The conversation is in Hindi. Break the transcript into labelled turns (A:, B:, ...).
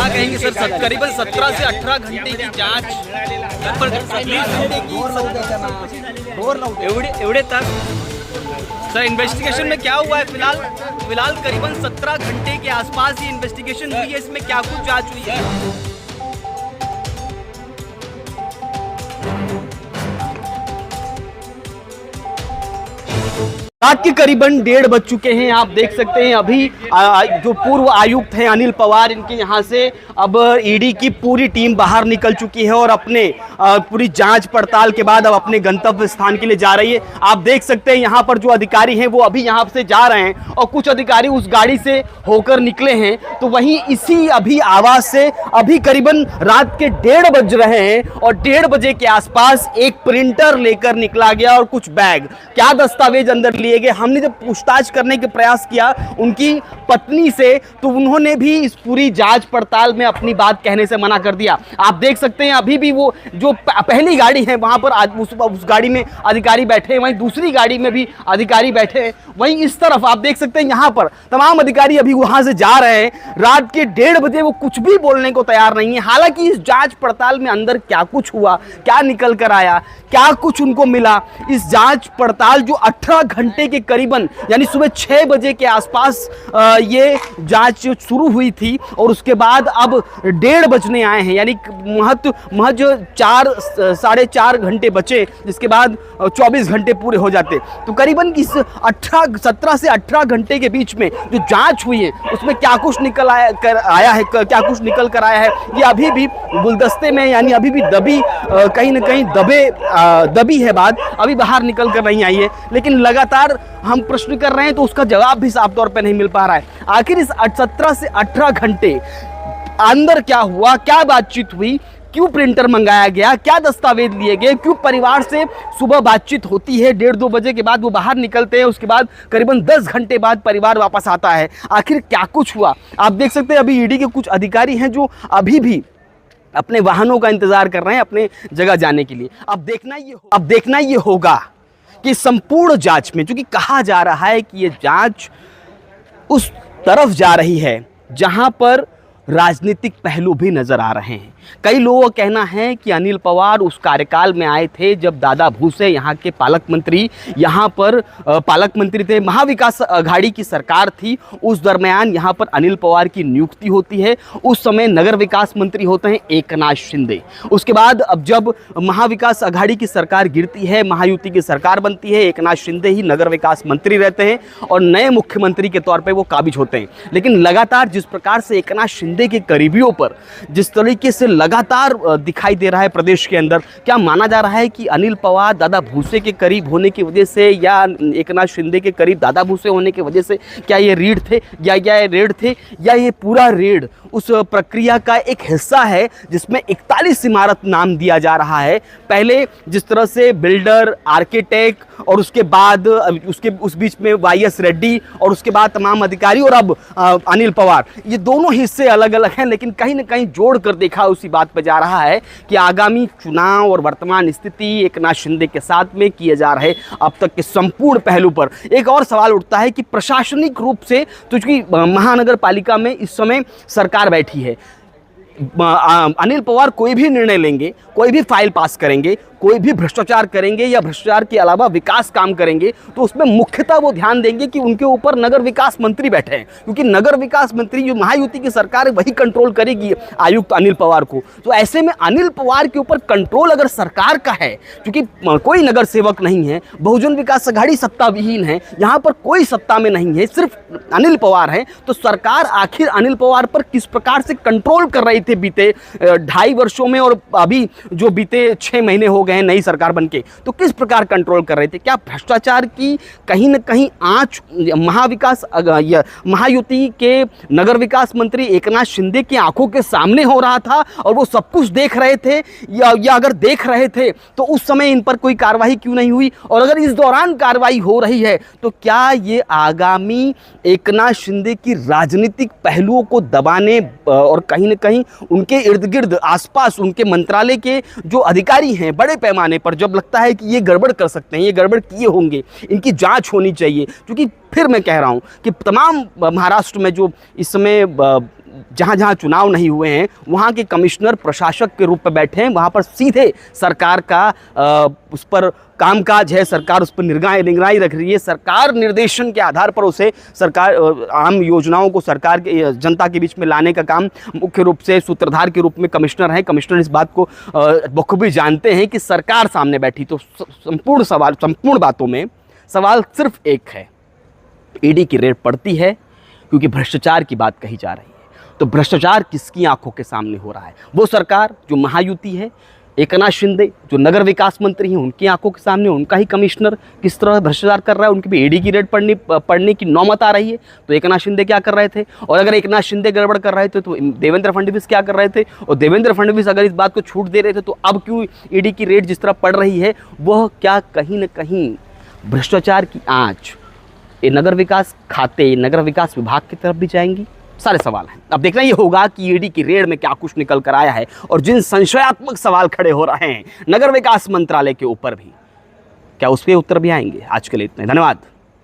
A: कहेंगे सर? करीबन 17 से 18 घंटे की जांच एवढे तक सर इन्वेस्टिगेशन में क्या हुआ है? फिलहाल करीबन 17 घंटे के आसपास ये इन्वेस्टिगेशन हुई है। इसमें क्या कुछ जांच हुई है? रात के करीबन 1:30 बज चुके हैं। आप देख सकते हैं अभी जो पूर्व आयुक्त हैं अनिल पवार, इनके यहाँ से अब ईडी की पूरी टीम बाहर निकल चुकी है और अपने पूरी जांच पड़ताल के बाद अब अपने गंतव्य स्थान के लिए जा रही है। आप देख सकते हैं यहाँ पर जो अधिकारी हैं वो अभी यहाँ से जा रहे हैं और कुछ अधिकारी उस गाड़ी से होकर निकले हैं। तो वहीं इसी अभी आवास से अभी करीबन रात के 1:30 बज रहे हैं और 1:30 बजे के आसपास एक प्रिंटर लेकर निकला गया और कुछ बैग, क्या दस्तावेज अंदर लिए गए। हमने जब पूछताछ करने के प्रयास किया उनकी पत्नी से, तो उन्होंने भी इस पूरी जांच पड़ताल में अपनी बात कहने से मना कर दिया। आप देख सकते हैं अभी भी वो जो पहली गाड़ी है वहां पर उस गाड़ी में अधिकारी बैठे हैं, वहीं दूसरी गाड़ी में भी अधिकारी बैठे हैं, वहीं इस तरफ आप देख सकते हैं यहाँ पर तमाम अधिकारी अभी वहां से जा रहे हैं। रात के 1:30 बजे वो कुछ भी बोलने को तैयार नहीं है। हालांकि इस जांच पड़ताल में अंदर क्या कुछ हुआ, क्या निकल कर आया, क्या कुछ उनको मिला, इस जांच पड़ताल जो 18 घंटे के करीबन यानी सुबह 6 बजे के आसपास ये जांच शुरू हुई थी और उसके बाद अब 1:30 बजने आए हैं, यानी महज 4-4.5 घंटे बचे, जिसके बाद 24 घंटे पूरे हो जाते। तो करीबन इस 17 से 18 घंटे के बीच में जो जांच हुई है उसमें क्या कुछ निकल कर आया है ये अभी भी गुलदस्ते में, यानी अभी भी दबी कहीं ना कहीं दबी है बात, अभी बाहर निकल कर नहीं आई है। लेकिन लगातार हम प्रश्न कर रहे हैं तो उसका जवाब भी साफ तौर पे नहीं मिल पा रहा है। आखिर इस 17 से 18 घंटे अंदर क्या हुआ, क्या बातचीत हुई, क्यों प्रिंटर मंगाया गया, क्या दस्तावेज लिए गए, क्यों परिवार से सुबह बातचीत होती है, 1:30-2 बजे के बाद वो बाहर निकलते हैं, उसके बाद करीबन 10 घंटे बाद परिवार वापस आता है। आखिर क्या कुछ हुआ? आप देख सकते हैं अभी ईडी के कुछ अधिकारी हैं जो अभी भी अपने वाहनों का इंतजार कर रहे हैं अपने जगह जाने के लिए। अब देखना ये होगा कि संपूर्ण जांच में, क्योंकि कहा जा रहा है कि ये जांच उस तरफ जा रही है जहां पर राजनीतिक पहलू भी नजर आ रहे हैं। कई लोगों का कहना है कि अनिल पवार उस कार्यकाल में आए थे जब दादा भूसे यहाँ के पालक मंत्री थे, महाविकास अघाड़ी की सरकार थी, उस दरमियान यहाँ पर अनिल पवार की नियुक्ति होती है। उस समय नगर विकास मंत्री होते हैं एकनाथ शिंदे। उसके बाद अब जब महाविकास अघाड़ी की सरकार गिरती है, महायुति की सरकार बनती है, एकनाथ शिंदे ही नगर विकास मंत्री रहते हैं और नए मुख्यमंत्री के तौर पर वो काबिज होते हैं। लेकिन लगातार जिस प्रकार से एकनाथ शिंदे के करीबियों पर जिस तरीके से लगातार दिखाई दे रहा है प्रदेश के अंदर, क्या माना जा रहा है कि अनिल पवार दादा भूसे के करीब होने की वजह से या एकनाथ शिंदे के करीब दादा भूसे होने की वजह से क्या ये रेड थे या ये पूरा रेड उस प्रक्रिया का एक हिस्सा है जिसमें 41 इमारत नाम दिया जा रहा है। पहले जिस तरह से बिल्डर, आर्किटेक्ट और उसके बाद उस बीच में YS रेड्डी और उसके बाद तमाम अधिकारी और अब अनिल पवार, ये दोनों हिस्से अलग अलग हैं, लेकिन कहीं ना कहीं जोड़ कर देखा उसी बात पर जा रहा है कि आगामी चुनाव और वर्तमान स्थिति एकनाथ शिंदे के साथ में किए जा रहे अब तक के संपूर्ण पहलू पर एक और सवाल उठता है कि प्रशासनिक रूप से तो चूंकि महानगर पालिका में इस समय सरकार बैठी है, अनिल पवार कोई भी निर्णय लेंगे, कोई भी फाइल पास करेंगे, कोई भी भ्रष्टाचार करेंगे या भ्रष्टाचार के अलावा विकास काम करेंगे तो उसमें मुख्यतः वो ध्यान देंगे कि उनके ऊपर नगर विकास मंत्री बैठे हैं, क्योंकि नगर विकास मंत्री जो महायुति की सरकार है वही कंट्रोल करेगी आयुक्त अनिल पवार को। तो ऐसे में अनिल पवार के ऊपर कंट्रोल अगर सरकार का है, क्योंकि कोई नगर सेवक नहीं है, बहुजन विकास अघाड़ी सत्ता विहीन है, यहाँ पर कोई सत्ता में नहीं है, सिर्फ अनिल पवार है, तो सरकार आखिर अनिल पवार पर किस प्रकार से कंट्रोल कर रही थी बीते 2.5 वर्षों में और अभी जो बीते 6 महीने हो गए हैं नई सरकार बनके, तो किस प्रकार कंट्रोल कर रहे थे? क्या भ्रष्टाचार की कहीं न कहीं आंच महायुति के नगर विकास मंत्री एकनाथ शिंदे की आंखों के सामने हो रहा था और वो सब कुछ देख रहे थे, या अगर देख रहे थे तो उस समय इन पर कोई कार्रवाई क्यों नहीं हुई? और अगर इस दौरान कार्रवाई हो रही है तो क्या ये आगामी एकनाथ शिंदे की राजनीतिक पहलुओं को दबाने और कहीं न कहीं उनके इर्द गिर्द आसपास उनके मंत्रालय के जो अधिकारी हैं बड़े पैमाने पर जब लगता है कि ये गड़बड़ कर सकते हैं, ये गड़बड़ किए होंगे, इनकी जांच होनी चाहिए? क्योंकि फिर मैं कह रहा हूं कि तमाम महाराष्ट्र में जो इस समय जहाँ जहाँ चुनाव नहीं हुए हैं वहाँ के कमिश्नर प्रशासक के रूप में बैठे हैं, वहाँ पर सीधे सरकार का उस पर कामकाज है, सरकार उस पर निगरानी रख रही है। सरकार निर्देशन के आधार पर उसे सरकार आम योजनाओं को सरकार के जनता के बीच में लाने का काम मुख्य रूप से सूत्रधार के रूप में कमिश्नर हैं। कमिश्नर इस बात को बखूबी जानते हैं कि सरकार सामने बैठी तो संपूर्ण बातों में सवाल सिर्फ एक है, ईडी की रेड पड़ती है क्योंकि भ्रष्टाचार की बात कही जा रही है। तो भ्रष्टाचार किसकी आंखों के सामने हो रहा है? वो सरकार जो महायुति है, एकनाथ शिंदे जो नगर विकास मंत्री हैं उनकी आंखों के सामने उनका ही कमिश्नर किस तरह भ्रष्टाचार कर रहा है, उनकी भी ईडी की रेड पड़ने की नौबत आ रही है। तो एकनाथ शिंदे क्या कर रहे थे, और अगर एकनाथ शिंदे गड़बड़ कर रहे थे तो देवेंद्र फडणवीस क्या कर रहे थे, और देवेंद्र फडणवीस अगर इस बात को छूट दे रहे थे तो अब क्यों ईडी की रेड जिस तरह पड़ रही है, वह क्या कहीं ना कहीं भ्रष्टाचार की आँच ये नगर विकास खाते, नगर विकास विभाग की तरफ भी जाएंगी? सारे सवाल हैं। अब देखना ये होगा कि ईडी की रेड में क्या कुछ निकल कर आया है, और जिन संशयात्मक सवाल खड़े हो रहे हैं नगर विकास मंत्रालय के ऊपर भी, क्या उस पर उत्तर भी आएंगे? आज के लिए इतना ही, धन्यवाद।